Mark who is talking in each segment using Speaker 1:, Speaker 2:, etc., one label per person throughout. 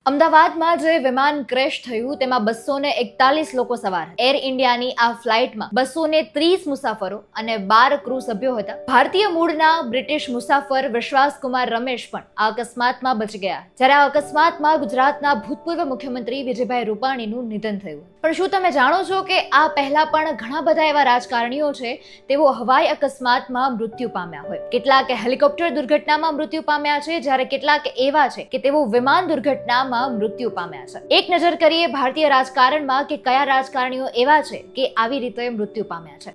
Speaker 1: અમદાવાદમાં જે વિમાન ક્રેશ થયું તેમાં 241 લોકો સવાર હતા. એર ઇન્ડિયાની આ ફ્લાઇટમાં 230 મુસાફરો અને 12 ક્રૂ સભ્યો હતા. ભારતીય મૂળના બ્રિટિશ મુસાફર વિશ્વાસકુમાર રમેશ પણ આ અકસ્માતમાં બચી ગયા. જ્યારે આ અકસ્માતમાં ગુજરાતના ભૂતપૂર્વ મુખ્યમંત્રી વિજયભાઈ રૂપાણીનું નિધન થયું. પણ શું તમે જાણો છો કે આ પહેલા પણ ઘણા બધા એવા રાજકારણીઓ છે તેઓ હવાઈ અકસ્માતમાં મૃત્યુ પામ્યા હોય. કેટલાક હેલિકોપ્ટર દુર્ઘટનામાં મૃત્યુ પામ્યા છે, જ્યારે કેટલાક એવા છે કે તેઓ વિમાન દુર્ઘટનામાં મૃત્યુ પામ્યા છે. એક નજર કરીએ ભારતીય રાજકારણમાં કે કયા રાજકારણીઓ એવા છે કે આવી રીતે મૃત્યુ પામ્યા છે.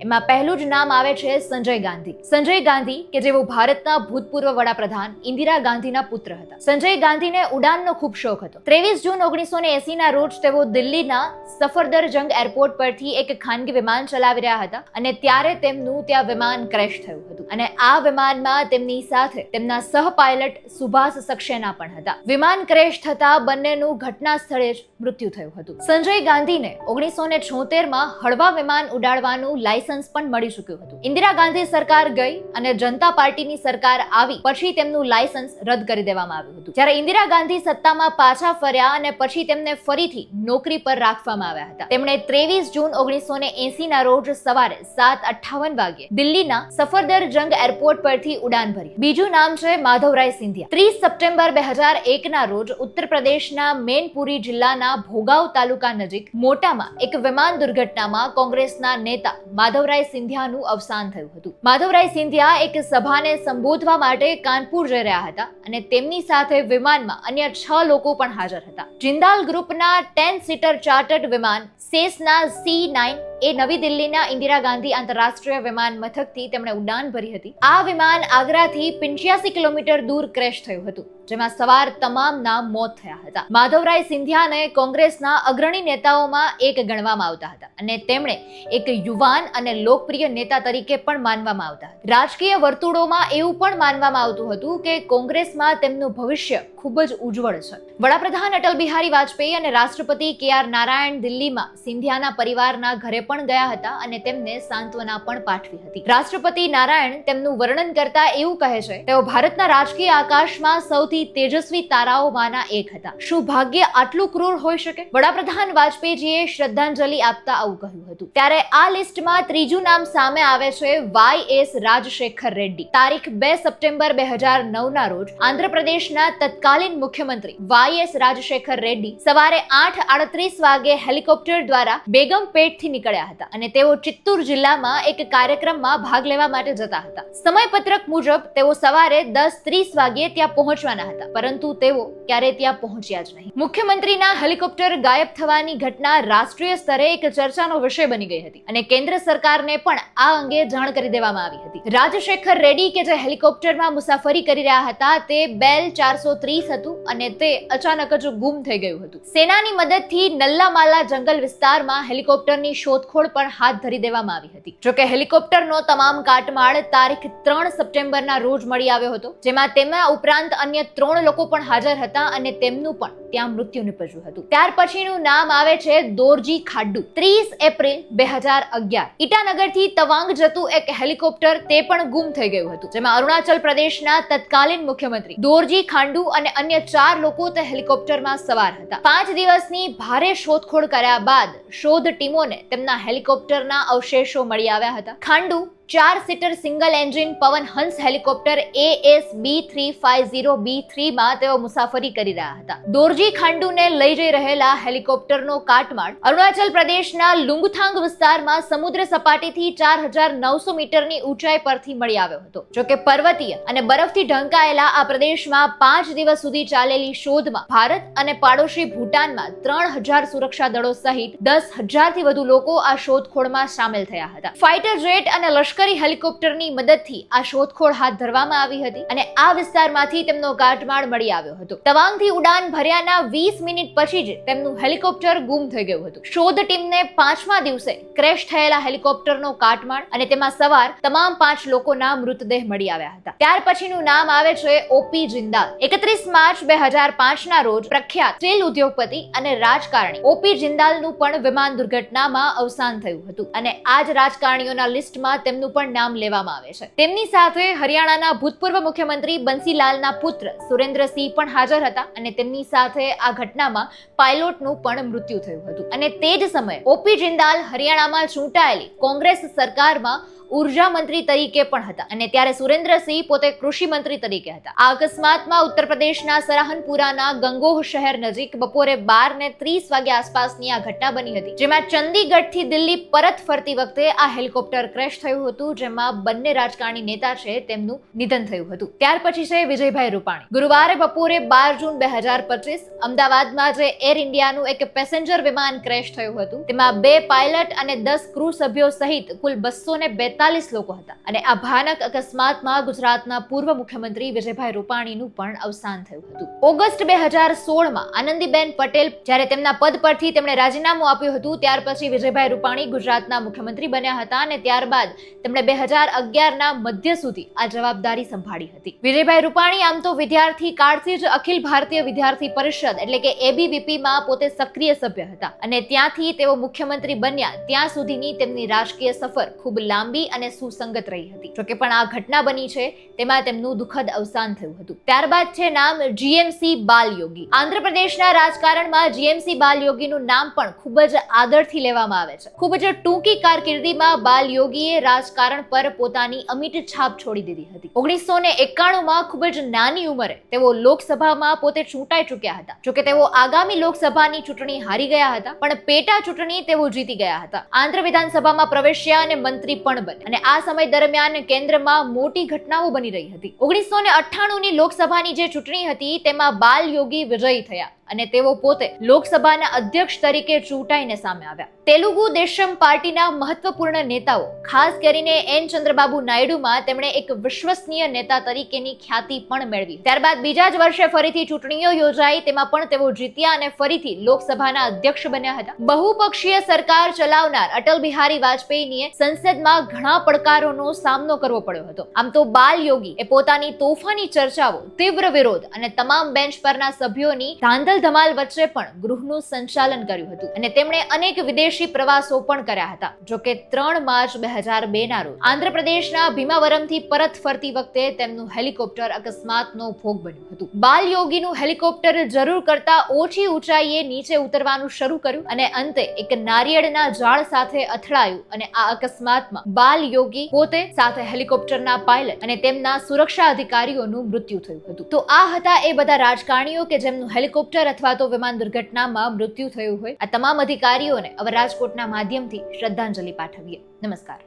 Speaker 1: એમાં પહેલું જ નામ આવે છે સંજય ગાંધી. સંજય ગાંધી કે જેઓ ભારતના ભૂતપૂર્વ વડાપ્રધાન ઇન્દિરા ગાંધીના પુત્ર હતા. સંજય ગાંધીને ઉડાનનો ખૂબ શોખ હતો. 23 જૂન 1980 ના રોજ તેઓ દિલ્હીના સફરદરજંગ એરપોર્ટ પરથી એક ખાનગી વિમાન ચલાવી રહ્યા હતા અને ત્યારે તેમનું ત્યાં વિમાન ક્રેશ થયું હતું અને આ વિમાનમાં તેમની સાથે તેમના સહ પાયલટ સુભાષ સક્સેના પણ હતા. વિમાન ક્રેશ થતા બંનેનું ઘટના સ્થળે જ મૃત્યુ થયું હતું. સંજય ગાંધીને 1976માં હળવા વિમાન ઉડાડવાનું લાયસન્સ પણ મળી ચૂક્યું હતું. ઇન્દિરા ગાંધી સરકાર ગઈ અને જનતા પાર્ટીની સરકાર આવી પછી તેમનું લાયસન્સ રદ કરી દેવામાં આવ્યું હતું. જ્યારે ઇન્દિરા ગાંધી સત્તામાં પાછા ફર્યા અને પછી તેમને ફરીથી નોકરી પર રાખવામાં આવ્યા હતા. તેમણે 23 જૂન 1980 ના રોજ સવારે 7:58 વાગ્યે દિલ્હીના સફરદરજંગ એરપોર્ટ પરથી ઉડાન ભરી. બીજું નામ છે માધવરાય સિંધિયા. 30 સપ્ટેમ્બર 2001 ના રોજ ઉત્તર પ્રદેશના મેનપુરી જિલ્લાના ભોગાવ તાલુકા નજીક મોટામાં એક વિમાન દુર્ઘટનામાં કોંગ્રેસના નેતા માધવરાય સિંધિયાનું અવસાન થયું હતું. માધવરાય સિંધિયા એક સભાને સંબોધવા માટે કાનપુર જઈ રહ્યા હતા અને તેમની સાથે વિમાનમાં અન્ય 6 લોકો પણ હાજર હતા. જિંદાલ ગ્રુપના 10 સીટર ચાર્ટર્ડ વિમાન સેસના C9 એ નવી દિલ્હીના ઇન્દિરા ગાંધી આંતરરાષ્ટ્રીય વિમાન મથકથી તેમણે ઉડાન ભરી હતી. આ વિમાન આગ્રાથી 85 કિલોમીટર દૂર ક્રેશ થયું હતું, જેમાં સવાર તમામના મોત થયા હતા. માધવરાય સિંધિયાને કોંગ્રેસના અગ્રણી નેતાઓમાં એક ગણવામાં આવતા હતા અને તેમણે એક યુવાન અને લોકપ્રિય નેતા તરીકે પણ માનવામાં આવતા હતા. રાજકીય વર્તુળોમાં એવું પણ માનવામાં આવતું હતું કે કોંગ્રેસમાં તેમનું ભવિષ્ય ખૂબ જ ઉજ્જવળ છે. વડાપ્રધાન અટલ બિહારી વાજપેયી અને રાષ્ટ્રપતિ KR નારાયણ દિલ્હીમાં સિંધિયાના પરિવારના ઘરે પણ ગયા હતા અને તેમને સાંત્વના પણ પાઠવી હતી. રાષ્ટ્રપતિ નારાયણ તેમનું વર્ણન કરતા એવું કહે છે, તેઓ ભારતના રાજકીય આકાશમાં સૌથી તેજસ્વી તારાઓમાંના એક હતા. શું ભાગ્ય આટલું ક્રૂર હોઈ શકે? વડાપ્રધાન વાજપેયીજીએ શ્રદ્ધાંજલિ આપતા આવું કહ્યું હતું. ત્યારે આ લિસ્ટમાં ત્રીજું નામ સામે આવે છે YS રાજશેખર રેડ્ડી. તારીખ 2 સપ્ટેમ્બર 2009 ના રોજ આંધ્રપ્રદેશના તત્કાલીન મુખ્યમંત્રી YS રાજશેખર રેડ્ડી સવારે 8:38 વાગે હેલિકોપ્ટર દ્વારા બેગમપેટથી નીકળ્યા હતા અને તેઓ ચિત્તૂર જિલ્લામાં એક કાર્યક્રમમાં ભાગ લેવા માટે જતા હતા. સમયપત્રક મુજબ તેઓ સવારે 10:30 વાગ્યે ત્યાં પહોંચવાના હતા, પરંતુ તેઓ ક્યારેય ત્યાં પહોંચ્યા જ નહીં. મુખ્યમંત્રીના હેલિકોપ્ટર ગાયબ થવાની ઘટના રાષ્ટ્રીય સ્તરે એક ચર્ચાનો વિષય બની ગઈ હતી અને કેન્દ્ર સરકારને પણ આ અંગે જાણ કરી દેવામાં આવી હતી. રાજશેખર રેડ્ડી કે જે હેલિકોપ્ટરમાં મુસાફરી કરી રહ્યા હતા તે બેલ 430 હતું અને તે અચાનક જ ગુમ થઈ ગયું હતું. સેનાની મદદથી નલ્લામાલા જંગલ વિસ્તારમાં હેલિકોપ્ટરની શોધખોળ પણ હાથ ધરી દેવામાં આવી હતી. જોકે હેલિકોપ્ટરનો તમામ કાટમાળ તારીખ 3 સપ્ટેમ્બરના રોજ મળી આવ્યો હતો, જેમાં તેમના ઉપરાંત અન્ય 3 લોકો પણ હાજર હતા અને તેમનું પણ ત્યાં મૃત્યુ નિપજ્યું હતું. ત્યાર પછીનું નામ આવે છે દોરજી ખાડ્ડુ. 30 એપ્રિલ 2011 ઈટાનગરથી તવાંગ જતું એક હેલિકોપ્ટર તે પણ ગુમ થઈ ગયું હતું, જેમાં અરુણાચલ પ્રદેશના તત્કાલીન મુખ્યમંત્રી દોરજી ખાંડુ અને અન્ય 4 લોકો તે હેલિકોપ્ટરમાં સવાર હતા. 5 દિવસની ભારે શોધખોળ કર્યા બાદ શોધ ટીમોને તેમના હેલિકોપ્ટરના અવશેષો મળી આવ્યા હતા. ખાંડુ 4 સીટર સિંગલ એન્જિન પવન હંસ હેલિકોપ્ટર AS-B350B3 માં તેઓ મુસાફરી કરી રહ્યા હતા. દોરજી ખાંડુને લઈ જઈ રહેલા હેલિકોપ્ટરનો કાટમાળ અરુણાચલ પ્રદેશના લુંગથાંગ વિસ્તારમાં સમુદ્ર સપાટીથી 4900 મીટરની ઊંચાઈ પરથી મળી આવ્યો હતો. જોકે પર્વતીય અને બરફથી ઢંકાયેલા આ પ્રદેશમાં 5 દિવસ સુધી ચાલેલી શોધમાં ભારત અને પાડોશી ભૂટાનમાં 3000 સુરક્ષા દળો સહિત 10,000 થી વધુ લોકો આ શોધખોળમાં સામેલ થયા હતા. ફાઇટર જેટ અને લશ્કર લશ્કરી હેલિકોપ્ટરની મદદથી આ શોધખોળ હાથ ધરવામાં આવી હતી અને આ વિસ્તારમાંથી તેમનો કાટમાળ મળી આવ્યો હતો. તવાંગથી ઉડાન ભર્યાના 20 મિનિટ પછી જ તેમનું હેલિકોપ્ટર ગુમ થઈ ગયું હતું. શોધ ટીમને 5મા દિવસે ક્રેશ થયેલા હેલિકોપ્ટરનો કાટમાળ અને તેમાં સવાર તમામ 5 લોકોના મૃતદેહ મળી આવ્યા હતા. ત્યાર પછીનું નામ આવે છે ઓપી જિંદાલ. 31 માર્ચ 2005ના રોજ પ્રખ્યાત સ્ટીલ ઉદ્યોગપતિ અને રાજકારણી ઓપી જિંદાલનું પણ વિમાન દુર્ઘટનામાં અવસાન થયું હતું અને આ જ રાજકારણીઓના લિસ્ટમાં તેમનું પણ નામ લેવામાં આવે છે. તેમની સાથે હરિયાણાના ભૂતપૂર્વ મુખ્યમંત્રી બંસીલાલના પુત્ર સુરેન્દ્રસિંહ પણ હાજર હતા અને તેમની સાથે આ ઘટનામાં પાયલોટનું પણ મૃત્યુ થયું હતું. અને તે જ સમયે ઓપી જિંદાલ હરિયાણામાં ચૂંટાયેલી કોંગ્રેસ સરકારમાં ઉર્જા મંત્રી તરીકે પણ હતા અને ત્યારે સુરેન્દ્રસિંહ પોતે કૃષિ મંત્રી તરીકે હતા. આ અકસ્માતમાં ઉત્તર પ્રદેશના સરહનપુરાના ગંગોહ શહેર નજીક બપોરે 12:30 વાગ્યા આસપાસની આ ઘટના બની હતી, જેમાં ચંદીગઢથી દિલ્હી પરત ફરતી વખતે આ હેલિકોપ્ટર ક્રેશ થયું હતું, જેમાં બંને રાજકારણી નેતા છે તેમનું નિધન થયું હતું. ત્યાર પછી છે વિજયભાઈ રૂપાણી. ગુરુવારે બપોરે 12 જૂન 2025 અમદાવાદમાં જે એર ઇન્ડિયાનું એક પેસેન્જર વિમાન ક્રેશ થયું હતું, તેમાં 2 પાયલટ અને 10 ક્રૂ સભ્યો સહિત કુલ 242 લોકો હતા અને આ ભયાનક અકસ્માતમાં ગુજરાતના પૂર્વ મુખ્યમંત્રી વિજયભાઈ રૂપાણીનું પણ અવસાન થયું હતું. ઓગસ્ટ 2016માં આનંદીબેન પટેલ જ્યારે તેમના પદ પરથી તેમણે રાજીનામું આપ્યું હતું, ત્યાર પછી વિજયભાઈ રૂપાણી ગુજરાતના મુખ્યમંત્રી બન્યા હતા અને ત્યારબાદ તેમણે 2011ના મધ્ય સુધી આ જવાબદારી સંભાળી હતી. વિજયભાઈ રૂપાણી આમ તો વિદ્યાર્થી કાળથી જ અખિલ ભારતીય વિદ્યાર્થી પરિષદ એટલે કે ABVP-માં પોતે સક્રિય સભ્ય હતા અને ત્યાંથી તેઓ મુખ્યમંત્રી બન્યા ત્યાં સુધીની તેમની રાજકીય સફર ખૂબ લાંબી અને સુસંગત રહી હતી. જોકે પણ આ ઘટના બની છે તેમાં તેમનું દુઃખદ અવસાન થયું હતું. ત્યારબાદ છે નામ GMC બાલયોગી. આંધ્રપ્રદેશના રાજકારણમાં GMC બાલયોગીનું નામ પણ ખૂબ જ આદરથી લેવામાં આવે છે. ખૂબ જ ટૂંકી કારકિર્દીમાં બાલયોગીએ રાજકારણ પર પોતાની અમિટ છાપ છોડી દીધી હતી. 1991માં ખૂબ જ નાની ઉંમરે તેઓ લોકસભામાં પોતે ચૂંટાઈ ચૂક્યા હતા. જોકે તેઓ આગામી લોકસભાની ચૂંટણી હારી ગયા હતા, પણ પેટા ચૂંટણી તેઓ જીતી ગયા હતા. આંધ્ર વિધાનસભામાં પ્રવેશ્યા અને મંત્રી પણ બન્યા અને આ સમય દરમિયાન કેન્દ્રમાં મોટી ઘટનાઓ બની રહી હતી. 1998ની લોકસભાની જે ચૂંટણી હતી તેમાં બાલયોગી વિજયી થયા અને તેઓ પોતે લોકસભાના અધ્યક્ષ તરીકે ચૂંટાઈને સામે આવ્યા. તેલુગુ દેશમ પાર્ટીના મહત્વપૂર્ણ નેતાઓ ખાસ કરીને એન ચંદ્રબાબુ નાયડુમાં તેમણે એક વિશ્વસનીય નેતા તરીકેની ખ્યાતિ પણ મેળવી. ત્યારબાદ બીજા જ વર્ષે ફરીથી ચૂંટણીઓ યોજાઈ, તેમાં પણ તેઓ જીત્યા અને ફરીથી લોકસભાના અધ્યક્ષ બન્યા હતા. બહુપક્ષીય સરકાર ચલાવનાર અટલ બિહારી વાજપેયીને સંસદમાં ઘણા પડકારોનો સામનો કરવો પડ્યો હતો. આમ તો બાલયોગી એ પોતાની તોફાની ચર્ચાઓ, તીવ્ર વિરોધ અને તમામ બેન્ચ પરના સભ્યોની ધાંધલ ધમાલ વચ્ચે પણ ગૃહનું સંચાલન કર્યું હતું અને તેમણે અનેક વિદેશી પ્રવાસો પણ કર્યા હતા. જોકે 3 માર્ચ 2002ના રોજ આંધ્રપ્રદેશના ભીમાવરમથી પરત ફરતી વખતે તેમનું હેલિકોપ્ટર અકસ્માતનો ભોગ બન્યું હતું. બાલયોગીનું હેલિકોપ્ટર જરૂર કરતા ઓછી ઊંચાઈએ નીચે ઉતરવાનું શરૂ કર્યું અને અંતે એક નારિયેળના ઝાડ સાથે અથડાયું અને આ અકસ્માતમાં બાલયોગી પોતે સાથે હેલિકોપ્ટરના પાયલટ અને તેમના સુરક્ષા અધિકારીઓનું મૃત્યુ થયું હતું. તો આ હતા એ બધા રાજકારણીઓ કે જેમનું હેલિકોપ્ટર અથવા તો વિમાન દુર્ઘટનામાં મૃત્યુ થયું હોય. આ તમામ અધિકારીઓને હવે રાજકોટના માધ્યમથી શ્રદ્ધાંજલિ પાઠવીએ. નમસ્કાર.